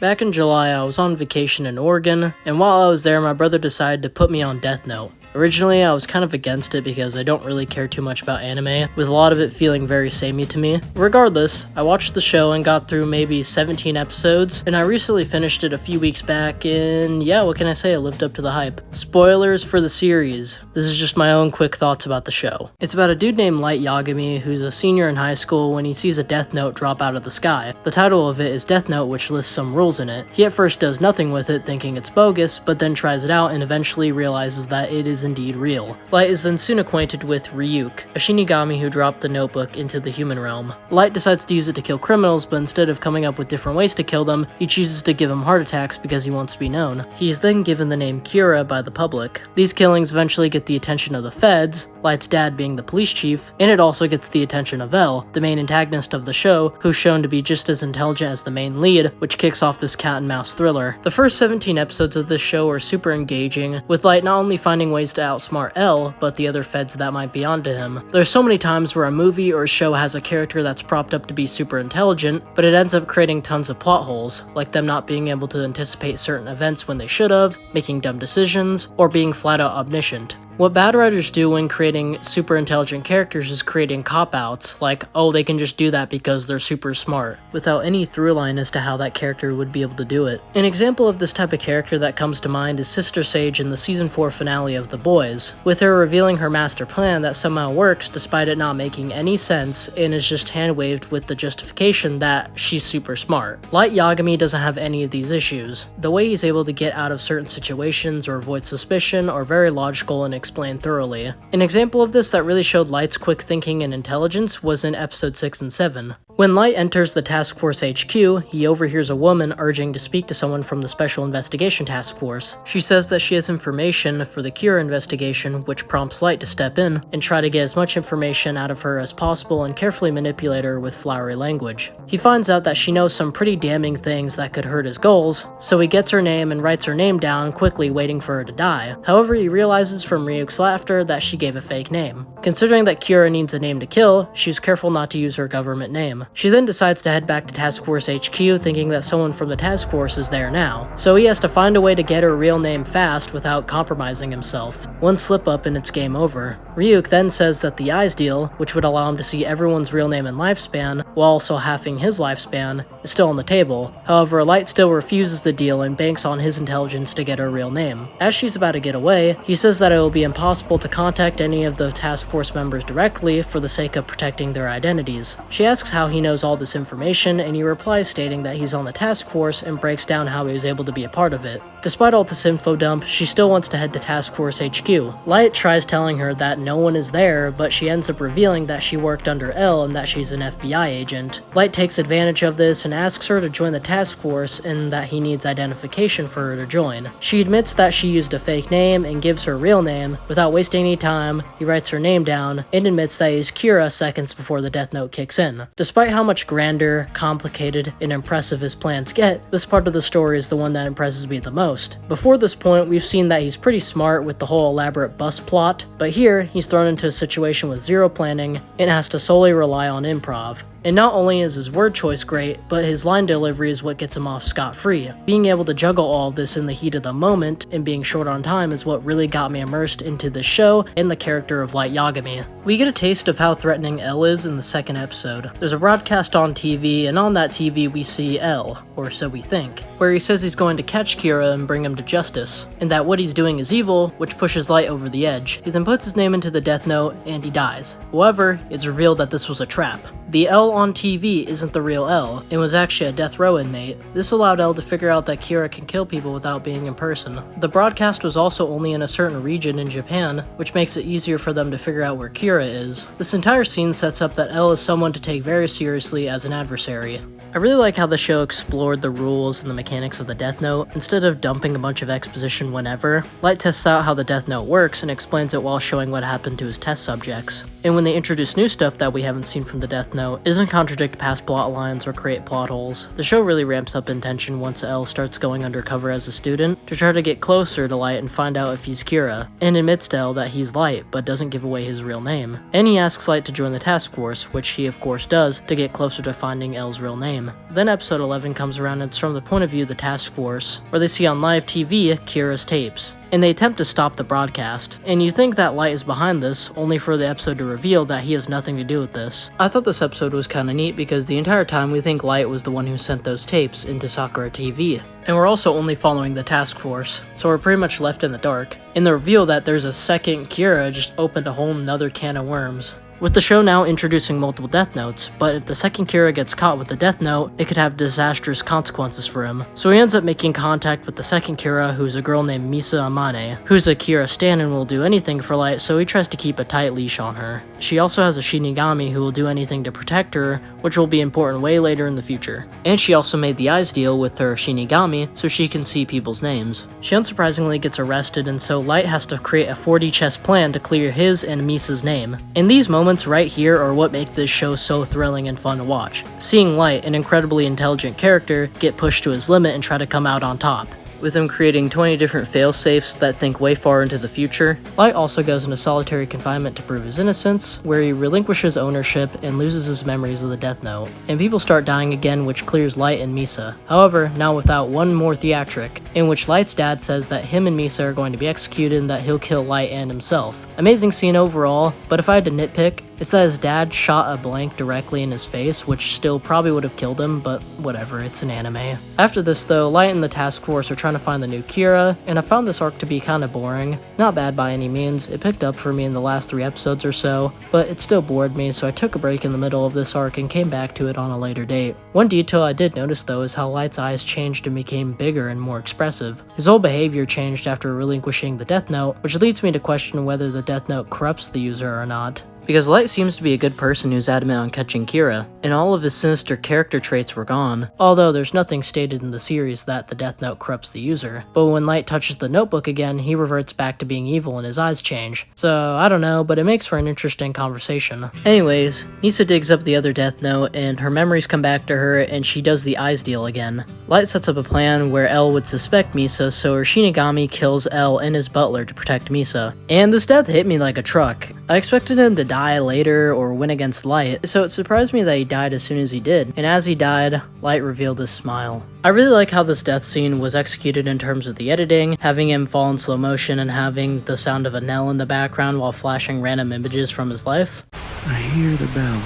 Back in July, I was on vacation in Oregon, and while I was there, my brother decided to put me on Death Note. Originally, I was kind of against it because I don't really care too much about anime, with a lot of it feeling very samey to me. Regardless, I watched the show and got through maybe 17 episodes, and I recently finished it a few weeks back, and yeah, what can I say, it lived up to the hype. Spoilers for the series. This is just my own quick thoughts about the show. It's about a dude named Light Yagami who's a senior in high school when he sees a Death Note drop out of the sky. The title of it is Death Note, which lists some rules in it. He at first does nothing with it, thinking it's bogus, but then tries it out and eventually realizes that it is indeed real. Light is then soon acquainted with Ryuk, a Shinigami who dropped the notebook into the human realm. Light decides to use it to kill criminals, but instead of coming up with different ways to kill them, he chooses to give them heart attacks because he wants to be known. He is then given the name Kira by the public. These killings eventually get the attention of the feds, Light's dad being the police chief, and it also gets the attention of L, the main antagonist of the show, who's shown to be just as intelligent as the main lead, which kicks off this cat and mouse thriller. The first 17 episodes of this show are super engaging, with Light not only finding ways to outsmart L, but the other feds that might be onto him. There's so many times where a movie or a show has a character that's propped up to be super intelligent, but it ends up creating tons of plot holes, like them not being able to anticipate certain events when they should have, making dumb decisions, or being flat out omniscient. What bad writers do when creating super intelligent characters is creating cop-outs, like, oh, they can just do that because they're super smart, without any through line as to how that character would be able to do it. An example of this type of character that comes to mind is Sister Sage in the season 4 finale of The Boys, with her revealing her master plan that somehow works despite it not making any sense and is just hand-waved with the justification that she's super smart. Light Yagami doesn't have any of these issues. The way he's able to get out of certain situations or avoid suspicion are very logical and explained thoroughly. An example of this that really showed Light's quick thinking and intelligence was in episode 6 and 7. When Light enters the Task Force HQ, he overhears a woman urging to speak to someone from the Special Investigation Task Force. She says that she has information for the Kira investigation, which prompts Light to step in and try to get as much information out of her as possible and carefully manipulate her with flowery language. He finds out that she knows some pretty damning things that could hurt his goals, so he gets her name and writes her name down, quickly waiting for her to die. However, he realizes from Ryuk's laughter that she gave a fake name. Considering that Kira needs a name to kill, she's careful not to use her government name. She then decides to head back to Task Force HQ, thinking that someone from the task force is there now, so he has to find a way to get her real name fast without compromising himself. One slip up and it's game over. Ryuk then says that the Eyes deal, which would allow him to see everyone's real name and lifespan, while also halving his lifespan, is still on the table. However, Light still refuses the deal and banks on his intelligence to get her real name. As she's about to get away, he says that it will be impossible to contact any of the task force members directly for the sake of protecting their identities. She asks how he knows all this information, and he replies stating that he's on the task force and breaks down how he was able to be a part of it. Despite all this info dump, she still wants to head to Task Force HQ. Light tries telling her that no one is there, but she ends up revealing that she worked under L and that she's an FBI agent. Light takes advantage of this and asks her to join the task force and that he needs identification for her to join. She admits that she used a fake name and gives her real name. Without wasting any time, he writes her name down and admits that he's Kira seconds before the Death Note kicks in. Despite how much grander, complicated, and impressive his plans get, this part of the story is the one that impresses me the most. Before this point, we've seen that he's pretty smart with the whole elaborate bus plot, but here, he's thrown into a situation with zero planning and has to solely rely on improv. And not only is his word choice great, but his line delivery is what gets him off scot-free. Being able to juggle all of this in the heat of the moment and being short on time is what really got me immersed into this show and the character of Light Yagami. We get a taste of how threatening L is in the second episode. There's a broadcast on TV, and on that TV we see L, or so we think, where he says he's going to catch Kira and bring him to justice, and that what he's doing is evil, which pushes Light over the edge. He then puts his name into the Death Note, and he dies. However, it's revealed that this was a trap. The L on TV isn't the real L, and was actually a death row inmate. This allowed L to figure out that Kira can kill people without being in person. The broadcast was also only in a certain region in Japan, which makes it easier for them to figure out where Kira is. This entire scene sets up that L is someone to take very seriously as an adversary. I really like how the show explored the rules and the mechanics of the Death Note. Instead of dumping a bunch of exposition whenever, Light tests out how the Death Note works and explains it while showing what happened to his test subjects. And when they introduce new stuff that we haven't seen from the Death Note, it doesn't contradict past plot lines or create plot holes. The show really ramps up in tension once L starts going undercover as a student to try to get closer to Light and find out if he's Kira, and admits to L that he's Light, but doesn't give away his real name. And he asks Light to join the task force, which he of course does, to get closer to finding L's real name. name. Then episode 11 comes around and it's from the point of view of the task force, where they see on live TV Kira's tapes, and they attempt to stop the broadcast. And you think that Light is behind this, only for the episode to reveal that he has nothing to do with this. I thought this episode was kinda neat because the entire time we think Light was the one who sent those tapes into Sakura TV. And we're also only following the task force, so we're pretty much left in the dark. And the reveal that there's a second Kira just opened a whole nother can of worms. With the show now introducing multiple Death Notes, but if the second Kira gets caught with the Death Note, it could have disastrous consequences for him. So he ends up making contact with the second Kira, who's a girl named Misa Amane, who's a Kira stan and will do anything for Light, so he tries to keep a tight leash on her. She also has a Shinigami who will do anything to protect her, which will be important way later in the future. And she also made the eyes deal with her Shinigami so she can see people's names. She unsurprisingly gets arrested, and so Light has to create a 4D chess plan to clear his and Misa's name. In these moments right here are what make this show so thrilling and fun to watch. Seeing Light, an incredibly intelligent character, get pushed to his limit and try to come out on top. With him creating 20 different failsafes that think way far into the future. Light also goes into solitary confinement to prove his innocence, where he relinquishes ownership and loses his memories of the Death Note. And people start dying again, which clears Light and Misa. However, now without one more theatric, in which Light's dad says that him and Misa are going to be executed and that he'll kill Light and himself. Amazing scene overall, but if I had to nitpick, it's that his dad shot a blank directly in his face, which still probably would have killed him, but whatever, it's an anime. After this though, Light and the task force are trying to find the new Kira, and I found this arc to be kinda boring. Not bad by any means, it picked up for me in the last 3 episodes or so, but it still bored me, so I took a break in the middle of this arc and came back to it on a later date. One detail I did notice though is how Light's eyes changed and became bigger and more expressive. His whole behavior changed after relinquishing the Death Note, which leads me to question whether the Death Note corrupts the user or not. Because Light seems to be a good person who's adamant on catching Kira, and all of his sinister character traits were gone, although there's nothing stated in the series that the Death Note corrupts the user. But when Light touches the notebook again, he reverts back to being evil and his eyes change. So, I don't know, but it makes for an interesting conversation. Anyways, Misa digs up the other Death Note, and her memories come back to her, and she does the eyes deal again. Light sets up a plan where L would suspect Misa, so her Shinigami kills L and his butler to protect Misa. And this death hit me like a truck. I expected him to die later or win against Light, so it surprised me that he died as soon as he did, and as he died, Light revealed his smile. I really like how this death scene was executed in terms of the editing, having him fall in slow motion and having the sound of a knell in the background while flashing random images from his life. I hear the bell.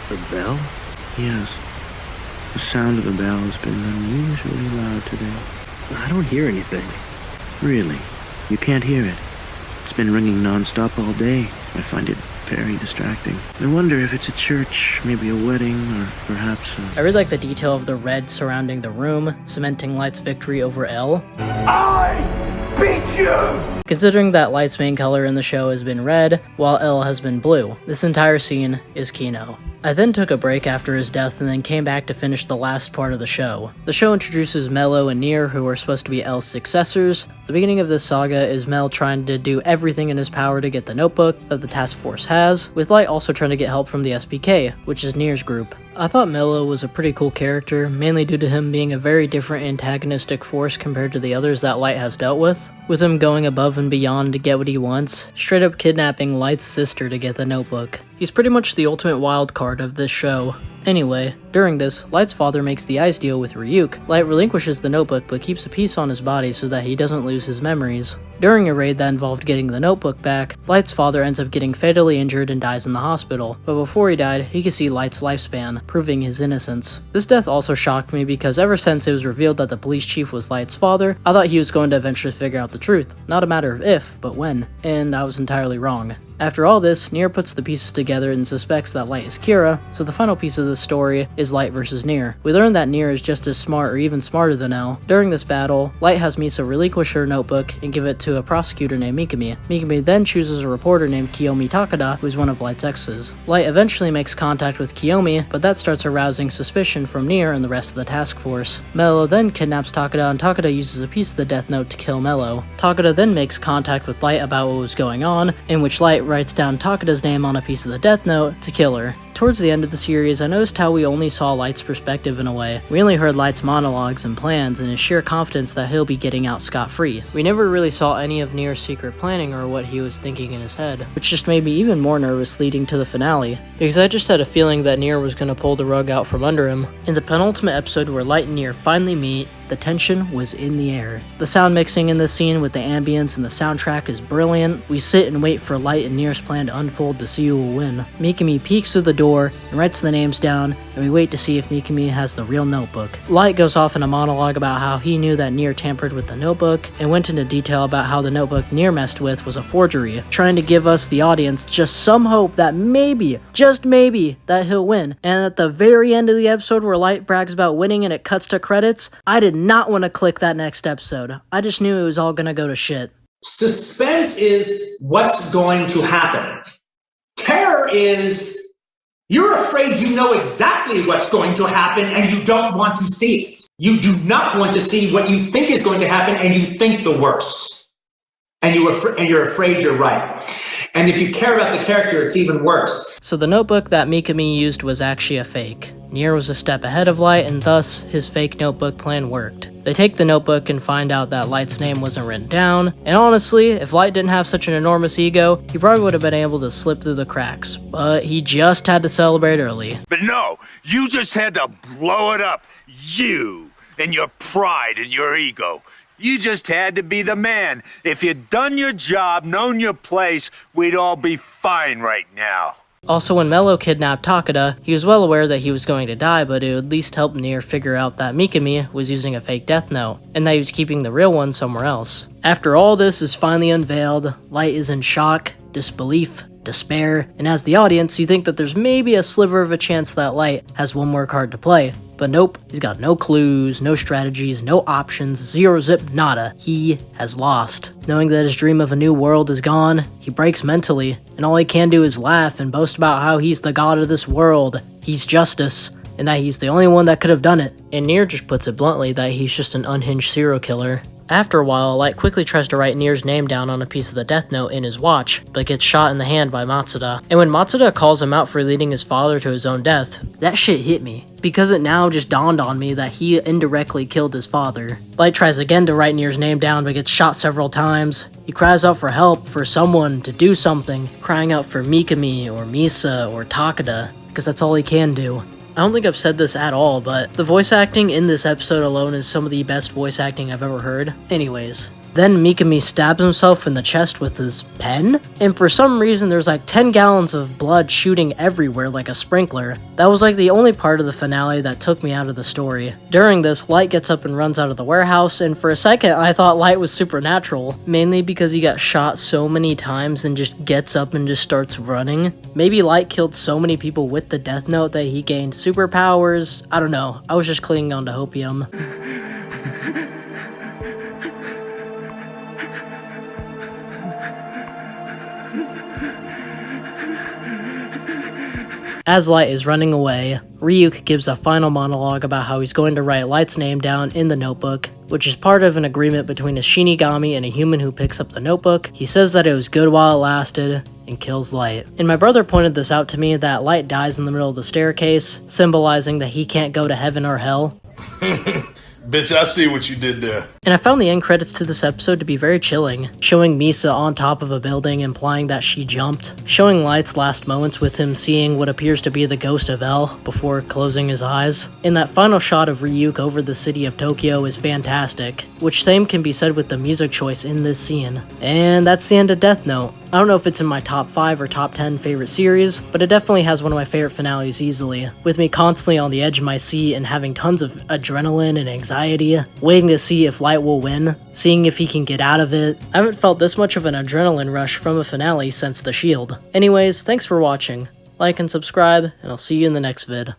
The bell? Yes. The sound of the bell has been unusually loud today. I don't hear anything. Really? You can't hear it? It's been ringing non-stop all day. I find it very distracting. I wonder if it's a church, maybe a wedding, or perhaps I really like the detail of the red surrounding the room, cementing Light's victory over L. I beat you! Considering that Light's main color in the show has been red, while L has been blue. This entire scene is Kino. I then took a break after his death and then came back to finish the last part of the show. The show introduces Mello and Nier, who are supposed to be L's successors. The beginning of this saga is Mel trying to do everything in his power to get the notebook that the task force has, with Light also trying to get help from the SPK, which is Nier's group. I thought Mello was a pretty cool character, mainly due to him being a very different antagonistic force compared to the others that Light has dealt with him going above and beyond to get what he wants, straight up kidnapping Light's sister to get the notebook. He's pretty much the ultimate wild card of this show. Anyway, during this, Light's father makes the eyes deal with Ryuk. Light relinquishes the notebook but keeps a piece on his body so that he doesn't lose his memories. During a raid that involved getting the notebook back, Light's father ends up getting fatally injured and dies in the hospital, but before he died, he could see Light's lifespan, proving his innocence. This death also shocked me because ever since it was revealed that the police chief was Light's father, I thought he was going to eventually figure out the truth, not a matter of if, but when, and I was entirely wrong. After all this, Nier puts the pieces together and suspects that Light is Kira, so the final piece of the story is Light versus Nier. We learn that Nier is just as smart or even smarter than L. During this battle, Light has Misa relinquish her notebook and give it to a prosecutor named Mikami. Mikami then chooses a reporter named Kiyomi Takada, who is one of Light's exes. Light eventually makes contact with Kiyomi, but that starts arousing suspicion from Nier and the rest of the task force. Mello then kidnaps Takada, and Takada uses a piece of the Death Note to kill Mello. Takada then makes contact with Light about what was going on, in which Light writes down Takada's name on a piece of the Death Note to kill her. Towards the end of the series, I noticed how we only saw Light's perspective in a way. We only heard Light's monologues and plans and his sheer confidence that he'll be getting out scot-free. We never really saw any of Nier's secret planning or what he was thinking in his head, which just made me even more nervous leading to the finale, because I just had a feeling that Nier was going to pull the rug out from under him. In the penultimate episode where Light and Nier finally meet, the tension was in the air. The sound mixing in this scene with the ambience and the soundtrack is brilliant. We sit and wait for Light and Nier's plan to unfold to see who will win. Mikami peeks through the door and writes the names down, and we wait to see if Mikami has the real notebook. Light goes off in a monologue about how he knew that Nier tampered with the notebook, and went into detail about how the notebook Nier messed with was a forgery, trying to give us, the audience, just some hope that maybe, just maybe, that he'll win. And at the very end of the episode where Light brags about winning and it cuts to credits, I did not want to click that next episode. I just knew it was all gonna go to shit. Suspense is what's going to happen. Terror is you're afraid you know exactly what's going to happen and you don't want to see it. You do not want to see what you think is going to happen and you think the worst. And you're afraid you're right. And if you care about the character, it's even worse. So the notebook that Mikami used was actually a fake. Nier was a step ahead of Light, and thus, his fake notebook plan worked. They take the notebook and find out that Light's name wasn't written down, and honestly, if Light didn't have such an enormous ego, he probably would have been able to slip through the cracks. But he just had to celebrate early. But no, you just had to blow it up. You and your pride and your ego. You just had to be the man. If you'd done your job, known your place, we'd all be fine right now. Also, when Mello kidnapped Takeda, he was well aware that he was going to die, but it would at least help Nier figure out that Mikami was using a fake death note, and that he was keeping the real one somewhere else. After all this is finally unveiled, Light is in shock, disbelief, despair, and as the audience, you think that there's maybe a sliver of a chance that Light has one more card to play. But nope, he's got no clues, no strategies, no options, zero zip nada. He has lost. Knowing that his dream of a new world is gone, he breaks mentally, and all he can do is laugh and boast about how he's the god of this world, he's justice, and that he's the only one that could have done it. And Nier just puts it bluntly that he's just an unhinged serial killer. After a while, Light quickly tries to write Nier's name down on a piece of the death note in his watch, but gets shot in the hand by Matsuda. And when Matsuda calls him out for leading his father to his own death, that shit hit me, because it now just dawned on me that he indirectly killed his father. Light tries again to write Nier's name down, but gets shot several times. He cries out for help, for someone to do something, crying out for Mikami or Misa or Takeda, because that's all he can do. I don't think I've said this at all, but the voice acting in this episode alone is some of the best voice acting I've ever heard. Anyways, then Mikami stabs himself in the chest with his pen, and for some reason there's like 10 gallons of blood shooting everywhere like a sprinkler. That was like the only part of the finale that took me out of the story. During this, Light gets up and runs out of the warehouse, and for a second I thought Light was supernatural, mainly because he got shot so many times and just gets up and just starts running. Maybe Light killed so many people with the death note that he gained superpowers. I don't know, I was just clinging on to hopium. As Light is running away, Ryuk gives a final monologue about how he's going to write Light's name down in the notebook, which is part of an agreement between a Shinigami and a human who picks up the notebook. He says that it was good while it lasted, and kills Light. And my brother pointed this out to me, that Light dies in the middle of the staircase, symbolizing that he can't go to heaven or hell. Bitch, I see what you did there. And I found the end credits to this episode to be very chilling, showing Misa on top of a building implying that she jumped, showing Light's last moments with him seeing what appears to be the ghost of L before closing his eyes. And that final shot of Ryuk over the city of Tokyo is fantastic, which same can be said with the music choice in this scene. And that's the end of Death Note. I don't know if it's in my top 5 or top 10 favorite series, but it definitely has one of my favorite finales easily, with me constantly on the edge of my seat and having tons of adrenaline and anxiety, waiting to see if Light will win, seeing if he can get out of it. I haven't felt this much of an adrenaline rush from a finale since The Shield. Anyways, thanks for watching. Like and subscribe, and I'll see you in the next vid.